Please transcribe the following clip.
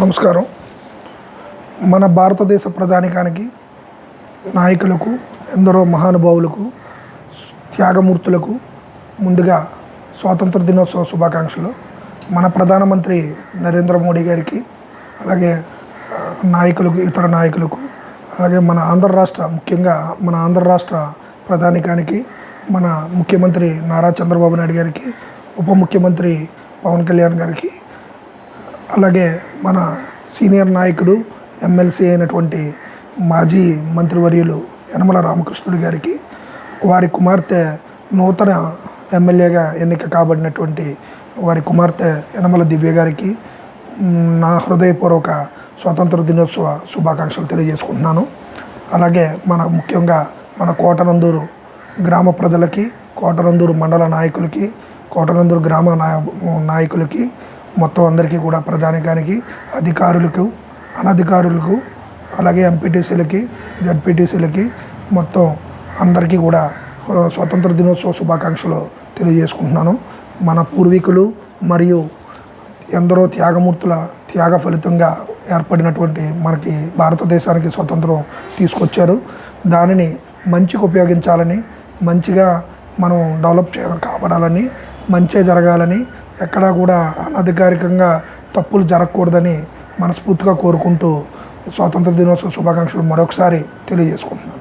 నమస్కారం. మన భారతదేశ ప్రజానీకానికి, నాయకులకు, ఎందరో మహానుభావులకు, త్యాగమూర్తులకు ముందుగా స్వాతంత్ర దినోత్సవ శుభాకాంక్షలు. మన ప్రధానమంత్రి నరేంద్ర మోడీ గారికి, అలాగే నాయకులకు, ఇతర నాయకులకు, అలాగే మన ఆంధ్ర రాష్ట్ర, ముఖ్యంగా మన ఆంధ్ర రాష్ట్ర ప్రజానీకానికి, మన ముఖ్యమంత్రి నారా చంద్రబాబు నాయుడు గారికి, ఉప ముఖ్యమంత్రి పవన్ కళ్యాణ్ గారికి, అలాగే మన సీనియర్ నాయకుడు ఎమ్మెల్సీ అయినటువంటి మాజీ మంత్రివర్యులు యనమల రామకృష్ణుడు గారికి, వారి కుమార్తె నూతన ఎమ్మెల్యేగా ఎన్నిక కాబడినటువంటి వారి కుమార్తె యనమల దివ్య గారికి నా హృదయపూర్వక స్వాతంత్ర దినోత్సవ శుభాకాంక్షలు తెలియజేసుకుంటున్నాను. అలాగే ముఖ్యంగా మన కోటనందూరు గ్రామ ప్రజలకి, కోటనందూరు మండల నాయకులకి, కోటనందూరు గ్రామ నాయకులకి, మొత్తం అందరికీ కూడా ప్రజానీకానికి, అధికారులకు, అనధికారులకు, అలాగే ఎంపీటీసీలకి, జడ్పీటీసీలకి, మొత్తం అందరికీ కూడా స్వాతంత్ర దినోత్సవ శుభాకాంక్షలు తెలియజేసుకుంటున్నాను. మన పూర్వీకులు మరియు ఎందరో త్యాగమూర్తుల త్యాగ ఫలితంగా ఏర్పడినటువంటి మనకి భారతదేశానికి స్వతంత్రం తీసుకొచ్చారు. దానిని మంచికి ఉపయోగించాలని, మంచిగా మనం డెవలప్ కాపాడాలని, మంచే జరగాలని, ఎక్కడా కూడా అనధికారికంగా తప్పులు జరగకూడదని మనస్ఫూర్తిగా కోరుకుంటూ స్వాతంత్ర దినోత్సవ శుభాకాంక్షలు మరొకసారి తెలియజేసుకుంటున్నాను.